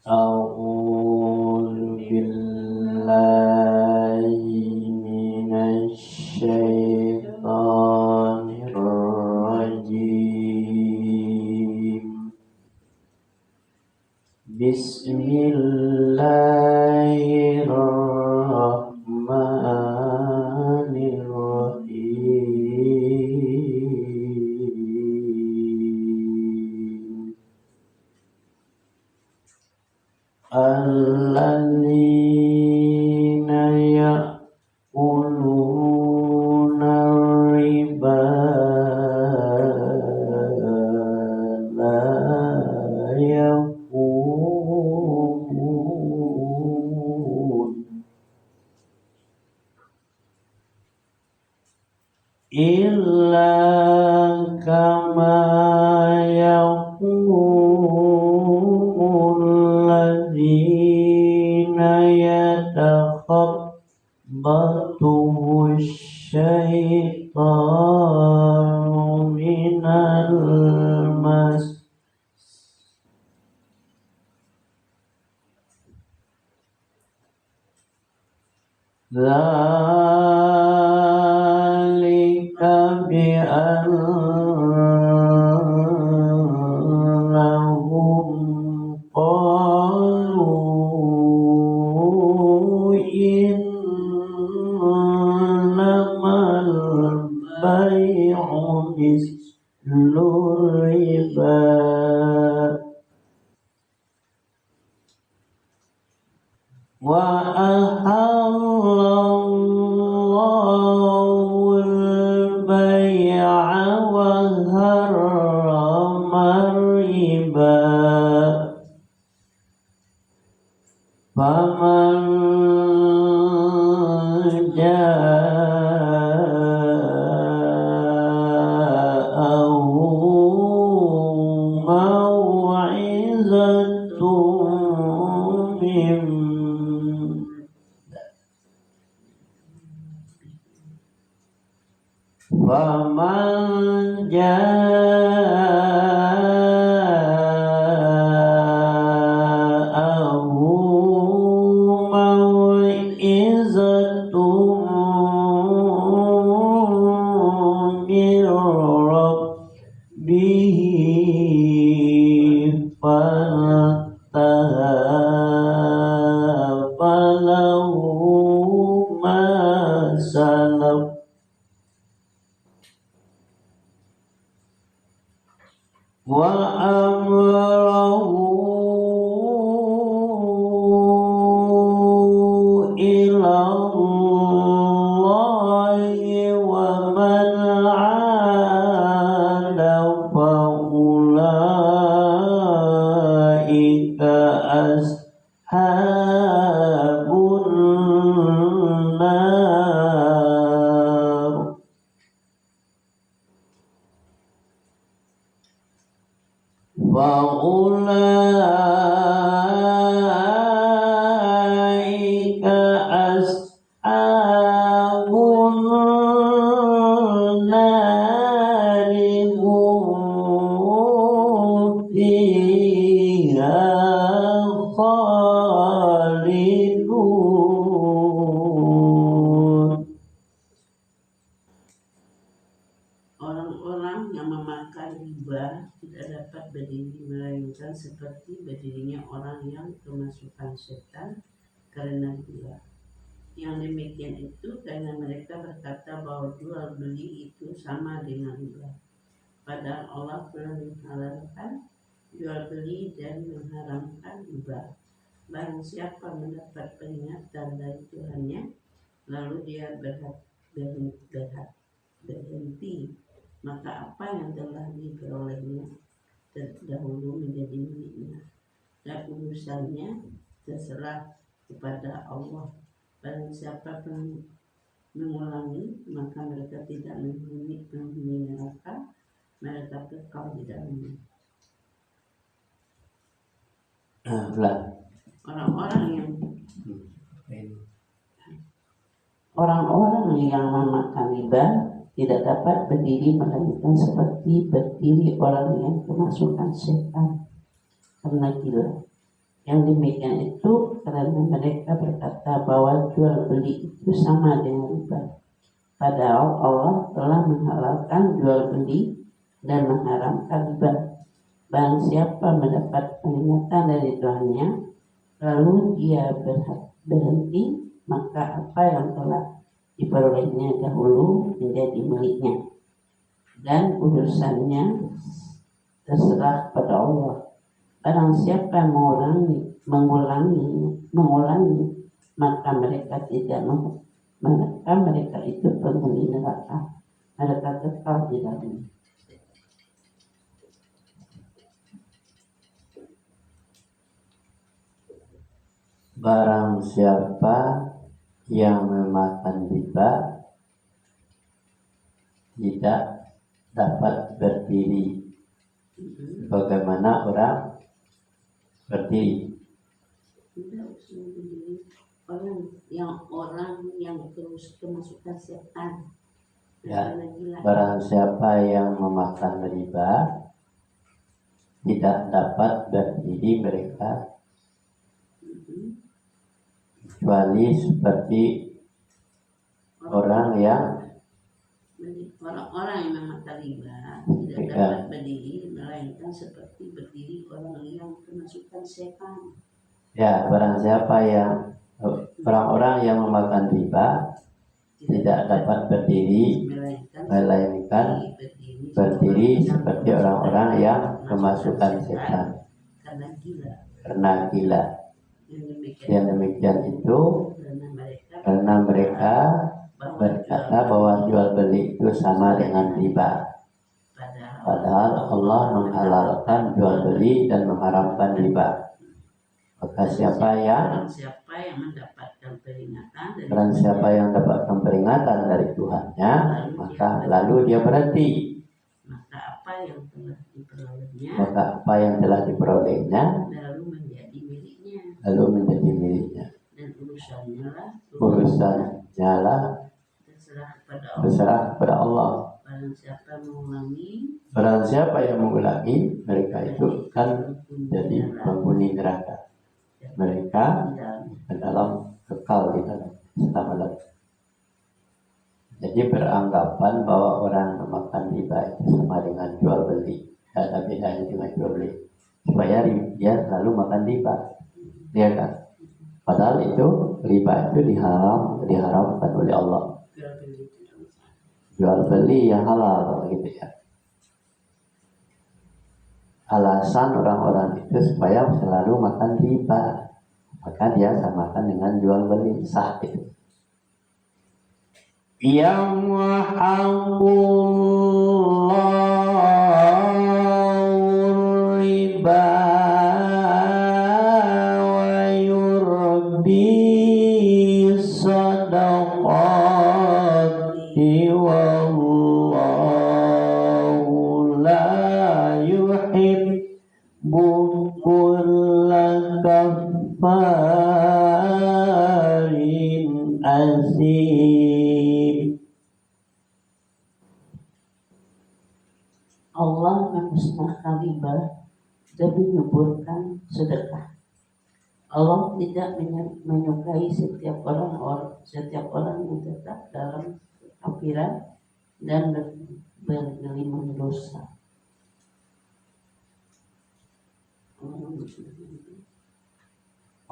أعوذ بالله من الشيطان الرجيم. بسم الله الرحمن الرحيم. الذين يأكلون الربا لا يقومون إلا كما يقوم الذين يتخبطه الشيطان من المس. ذلك بأنهم قالوا إنما البيع مثل الربا وأحل الله البيع وحرم الربا فمن جاءه موعظة من فمن جاءه موعظة من ربه فانتهى فله ما سلف وأمره إلى الله ومن عاد فأولئك أصحاب النار. فأولئك أصحاب النار هم فيها خالدون. Orang-orang yang memakan riba tidak dapat berdiri melainkan seperti berdirinya orang yang kemasukan setan karena riba. Yang demikian itu karena mereka berkata bahwa jual beli itu sama dengan riba. Padahal Allah telah menghalalkan jual beli dan mengharamkan riba. Barang siapa mendapat peringatan dari Tuhannya lalu dia berhenti, maka apa yang telah diperolehnya terdahulu menjadi miliknya dan urusannya terserah kepada Allah. Barang siapa mengulangi maka mereka tidak menghuni neraka, mereka kekal di dalamnya. Orang-orang yang memakan riba tidak dapat berdiri melainkan seperti berdiri orang yang kemasukan setan karena gila. Yang demikian itu karena mereka berkata bahwa jual beli itu sama dengan riba. Padahal Allah telah menghalalkan jual beli dan mengharamkan riba. Barang siapa mendapat peringatan dari Tuhannya, lalu dia berhenti, maka apa yang telah diperolehnya dahulu menjadi miliknya, dan urusannya terserah pada Allah. Barang siapa yang mengulangi, maka mereka itu penghuni neraka. Mereka kekal di dalamnya. Barang siapa yang memakan riba tidak dapat berdiri bagaimana orang berdiri. Orang yang terus kemasukan setan. Ya, barang siapa yang memakan riba tidak dapat berdiri mereka kecuali seperti orang yang memakan riba tidak dapat berdiri, melainkan seperti berdiri orang yang kemasukan setan. Ya, barang siapa yang orang-orang yang memakan riba tidak dapat berdiri, melainkan berdiri seperti orang-orang yang kemasukan setan karena gila. Yang demikian itu karena mereka berkata bahwa jual beli itu sama dengan riba. Padahal Allah menghalalkan jual beli dan mengharamkan riba. Maka siapa yang mendapatkan peringatan dari Tuhannya, maka lalu dia berhenti. Maka apa yang telah diperolehnya lalu menjadi miliknya. Dan urusannya lah berserah kepada Allah. Barang siapa yang mengulangi, mereka itu kan jadi penghuni neraka. Mereka dalam kekal di dalam selama-lamanya. Jadi beranggapan bahwa orang memakan riba itu sama dengan jual beli. Tidak ada bedanya dengan jual beli. Supaya dia selalu makan riba, ya kan? Padahal itu riba itu diharamkan oleh Allah. Jual beli yang halal gitu ya. Alasan orang-orang itu supaya selalu makan riba, maka dia samakan dengan jual beli sah itu. Yamhaqullahu riba wa yurbi sadaqati wallahu la yuhibbu kulla kaffarin azim. Allah memusnahkan riba dan menyuburkan sedekah. Allah tidak menyukai setiap orang yang tetap dalam kekafiran dan bergelimang dosa.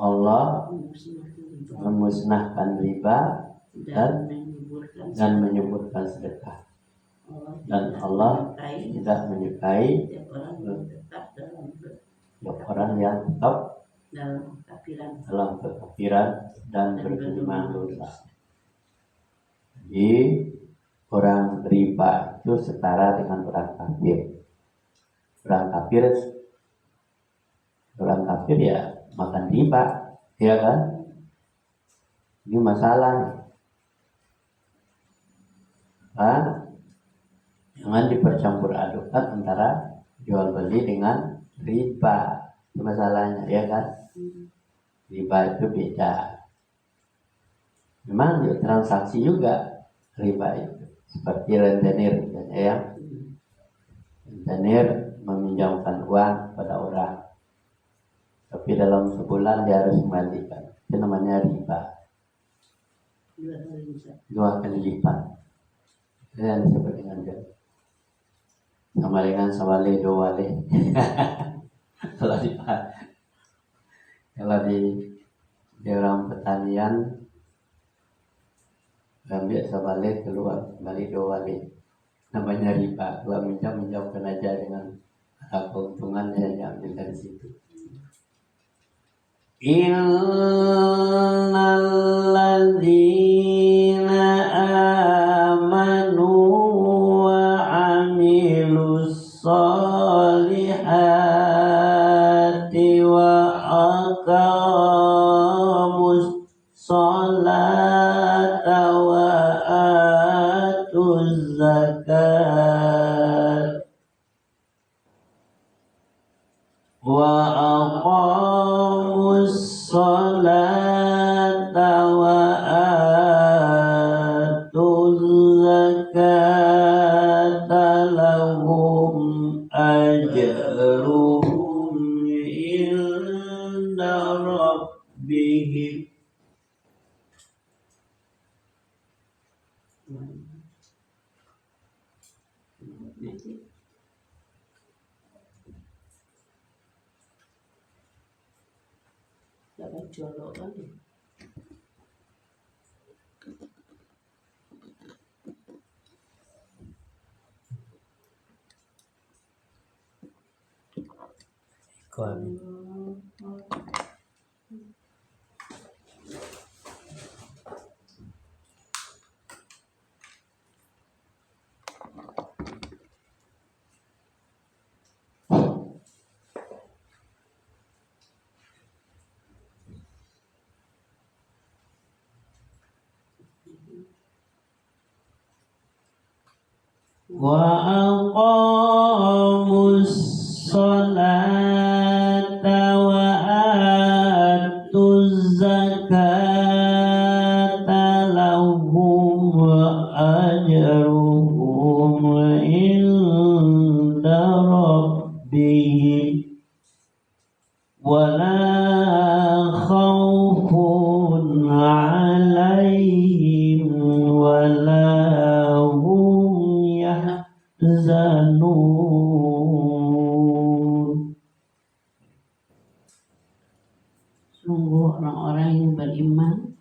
Allah memusnahkan riba dan menyuburkan sedekah. Dan Allah tidak menyukai orang yang tetap dalam kekafiran dan bergelimang dosa. Jadi orang riba itu setara dengan orang kafir. Orang kafir ya makan riba, ya kan? Ini masalah. Jangan dipercampur adukan antara jual beli dengan riba. Itu masalahnya, ya kan? Riba itu beda. Memang di transaksi juga riba itu seperti rentenir, ya. Rentenir meminjamkan uang pada orang. tapi dalam sebulan dia harus kembalikan. Itu namanya riba. 2 kali lipat. Itu yang disebut dengan riba. Sama dengan sawale do wale. Kalau di orang pertanian ambil sawale keluar kembali do wale. Namanya riba. Kalau minjamkan aja dengan keuntungan yang diambil dari situ. Innal ladzina amanu wa amilus solihati wa aqamus sholata wa atuz zakat wa aqamus sholata wa atuz zakata lahum ajruhum inda rabbihim. Dapat jolok lagi. Wa aqamus sholata wa atuz zakata lahum ajruhum inda rabbihim wa la khawfun alaihim wa la zanun. Sungguh orang-orang yang beriman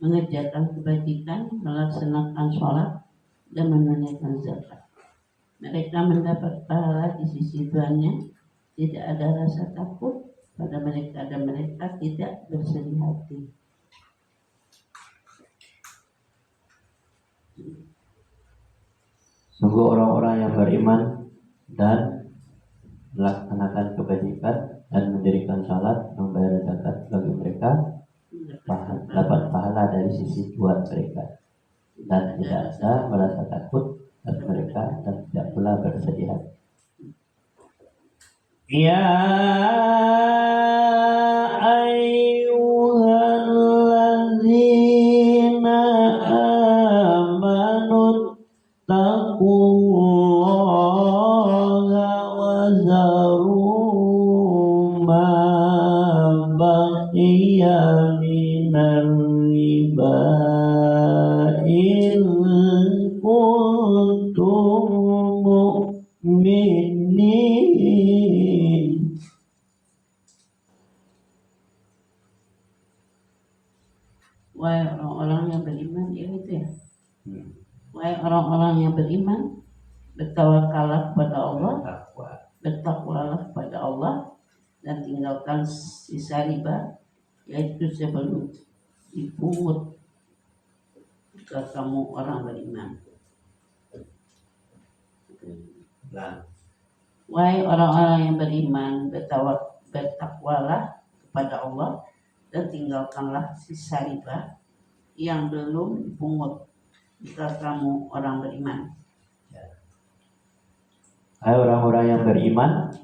mengerjakan kebajikan, melaksanakan sholat dan menunaikan zakat. Mereka mendapat pahala di sisi Tuhannya. Tidak ada rasa takut pada mereka dan mereka tidak bersedih hati. Sungguh orang-orang yang beriman dan melaksanakan kebajikan dan mendirikan salat, membayar zakat bagi mereka dapat pahala dari sisi Tuhan mereka dan tidak ada merasa takut dan mereka dan tidak pula bersedih hati. Ya ayyuhalladzina amanu taqullaha wa zaru ma baqiya minar riba in kuntum mu'minin. Wahai orang-orang yang beriman, ya itu ya. Wahai orang-orang yang beriman, bertawakallah kepada Allah, bertakwalah kepada Allah, dan tinggalkan sisa riba, yaitu sebelum dipungut jika kamu orang beriman. Wahai orang-orang yang beriman, bertakwalah kepada Allah dan tinggalkanlah sisa riba yang belum dipungut jika kamu orang beriman. Hai orang-orang yang beriman,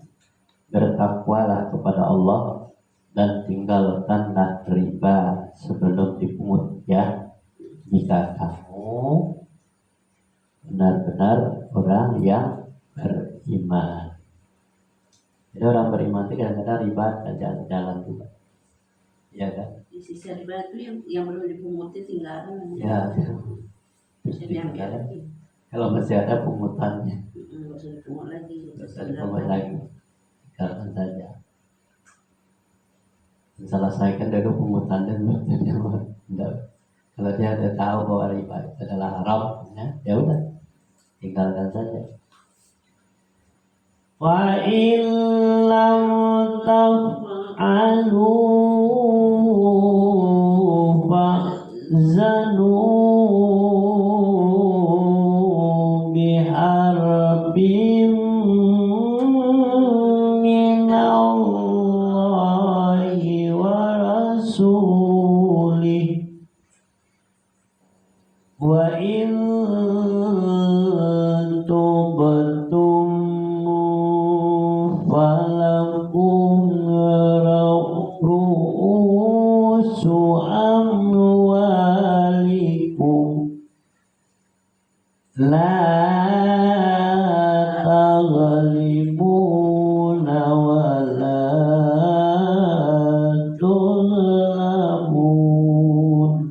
bertakwalah kepada Allah dan tinggalkanlah riba sebelum dipungut, ya, jika kamu benar-benar orang yang beriman. Jadi orang beriman itu kadang-kadang riba dan jalan juga, ya kan? Di sisa riba itu yang belum dipunguti tinggalan. Ya, Bisa diambil lagi. kalau masih ada pungutannya, Nggak usah dipungut lagi. bisa dipungut lagi, tinggalkan saja. Selesaikan dulu pungutannya, tidak. Kalau dia udah tahu bahwa riba itu adalah haram, ya udah, tinggalkan saja. Wa illam taf'alu fa'zanu biharbim minallahi wa rasulih wa in tubtum falakum ru'usu amwalikum la taghlibuna wa la tuzlamun.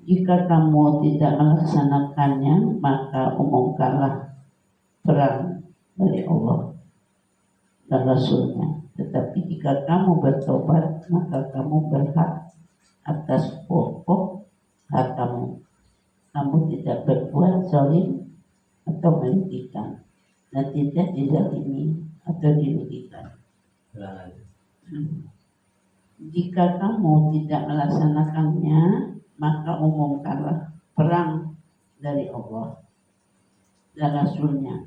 Jika kamu tidak melaksanakannya, maka umumkanlah perang dari Allah dan Rasulnya. Tetapi jika kamu bertobat, maka kamu berhak atas pokok hartamu. Kamu tidak berbuat zalim atau merugikan, dan tidak dizalimi atau dirugikan. Jika kamu tidak melaksanakannya, maka umumkanlah perang dari Allah dan Rasulnya.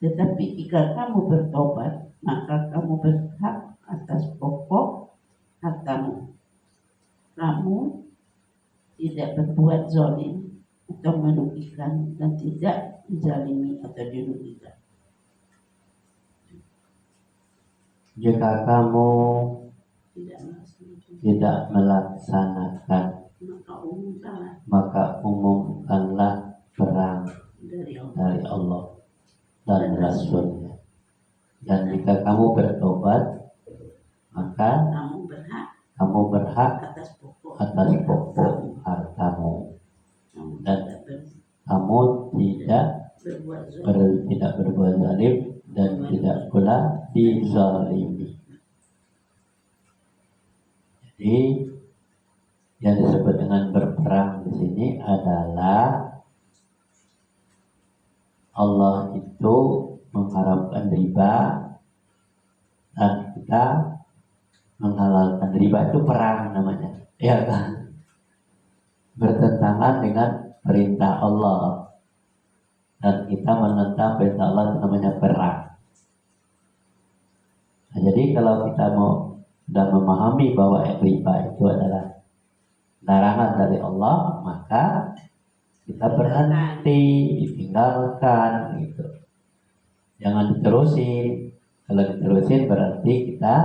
Tetapi jika kamu bertobat, maka kamu berhak atas pokok hartamu. Kamu tidak berbuat zalim atau merugikan, dan tidak dizalimi atau dirugikan. Jika kamu tidak melaksanakan, maka umumkanlah perang dari Allah dan Rasulnya. Dan jika kamu bertobat, maka kamu berhak atas pokok hartamu, dan kamu tidak berbuat zalim dan tidak pula dizalimi. Jadi yang disebut dengan berperang di sini adalah Allah itu mengharamkan riba dan kita menghalalkan riba, itu perang namanya, ya kan? Bertentangan dengan perintah Allah dan kita menentang perintah Allah, itu namanya perang. Nah, jadi kalau kita sudah memahami bahwa riba itu adalah larangan dari Allah, maka kita berhenti, ditinggalkan gitu. Jangan diterusin. Kalau diterusin berarti kita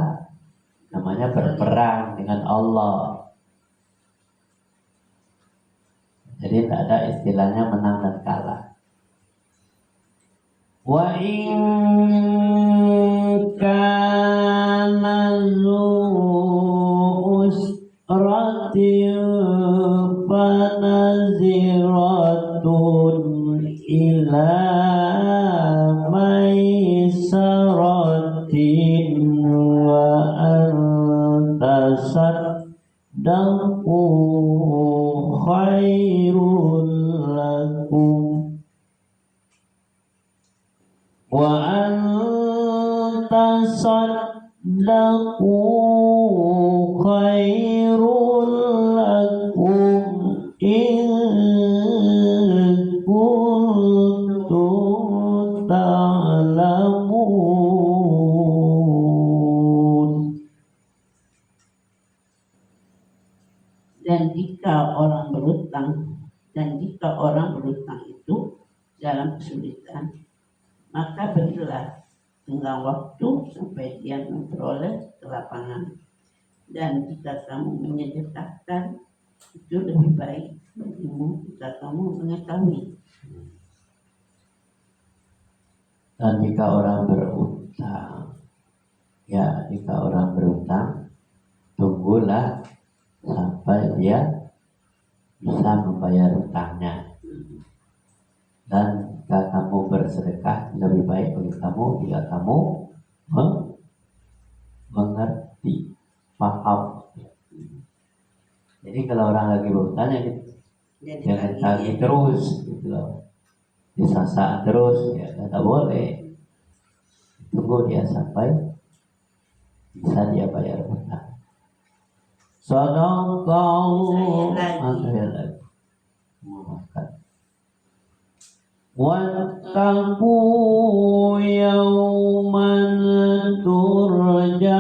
namanya berperang dengan Allah. Jadi tidak ada istilahnya menang dan kalah. Wa in kana usratin fanaziratun ila maisaratin wa antasaddaqu khairul lakum wa antasaddaqu khairul lakum in kuntum ta'lamun. Dan jika orang berutang itu dalam kesulitan, maka berilah tenggang waktu sampai dia memperoleh kelapangan. Dan jika kamu menyedekahkan, itu lebih baik bagimu jika kamu mengetahui. Dan jika orang berutang, ya jika orang berutang, tunggulah sampai dia bisa membayar utangnya. Dan jika kamu bersedekah, lebih baik bagi kamu jika kamu mengerti, paham. Jadi kalau orang lagi berutang, jangan tagih terus, gitu loh. Disasa terus, ya tidak boleh. Tunggu dia sampai bisa dia bayar utang. Sadaqallahu lagi. Wattaqu yawman turja'una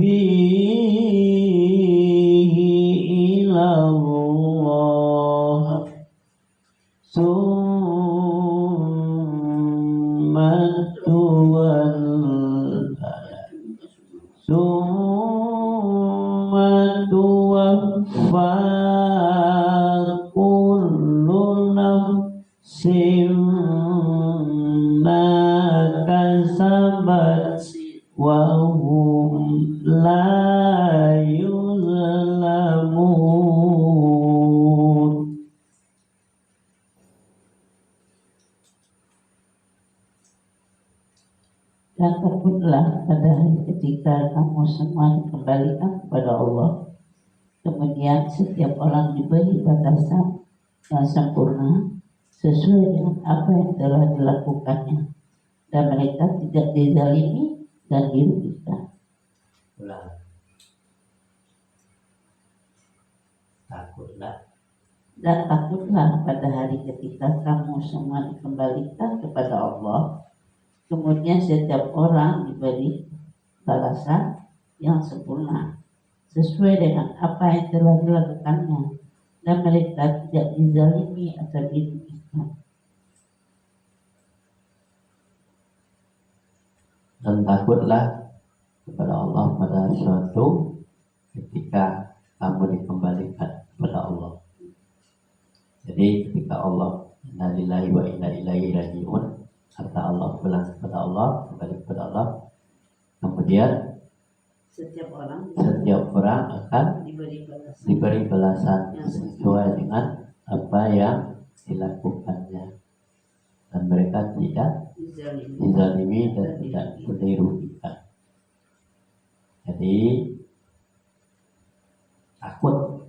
fihi ila Allah summa tuwaffa kullu nafsin ma kasabat wa hum la yuzlamun. Dan takutlah pada hari ketika kamu semua dikembalikan kepada Allah. Kemudian setiap orang diberi batasan yang sempurna sesuai dengan apa yang telah dilakukannya, dan mereka tidak dizalimi dan dirugikan. Takutlah pada hari ketika kamu semua dikembalikan kepada Allah. Kemudian setiap orang diberi balasan yang sempurna sesuai dengan apa yang telah dilakukannya, dan mereka tidak dizalimi atau dirugikan. Dan takutlah kepada Allah pada suatu ketika kamu dikembalikan kepada Allah. Jadi ketika Allah inna lillahi wa inna ilaihi raji'un, kata Allah pulang kepada Allah, kembali kepada Allah, kemudian setiap orang akan diberi balasan sesuai dengan apa yang dilakukannya, dan mereka tidak dizalimi dan tidak dirugikan. Jadi takut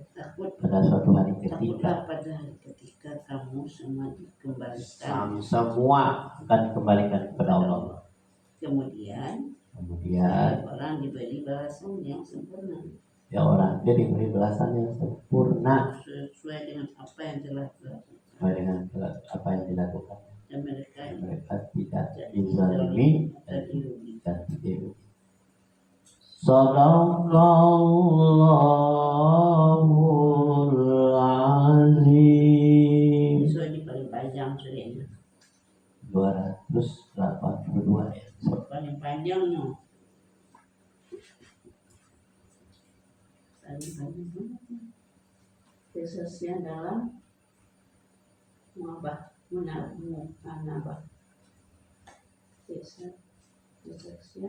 pada suatu hari ketika kamu semua dikembalikan, semua akan dikembalikan kepada Allah. Kemudian orang diberi balasan yang sempurna. Ya, orang itu diberi balasan yang sempurna sesuai dengan apa yang telah dilakukan. Dan mereka tidak dizalimi dan dirugikan. Sadaqallahul azim. Ini paling panjang surahnya. 282 ya. Paling panjangnya. Khususnya dalam munabah. Khususnya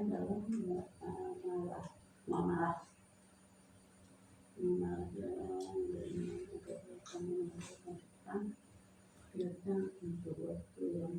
dalam muamalah. Datang untuk waktu yang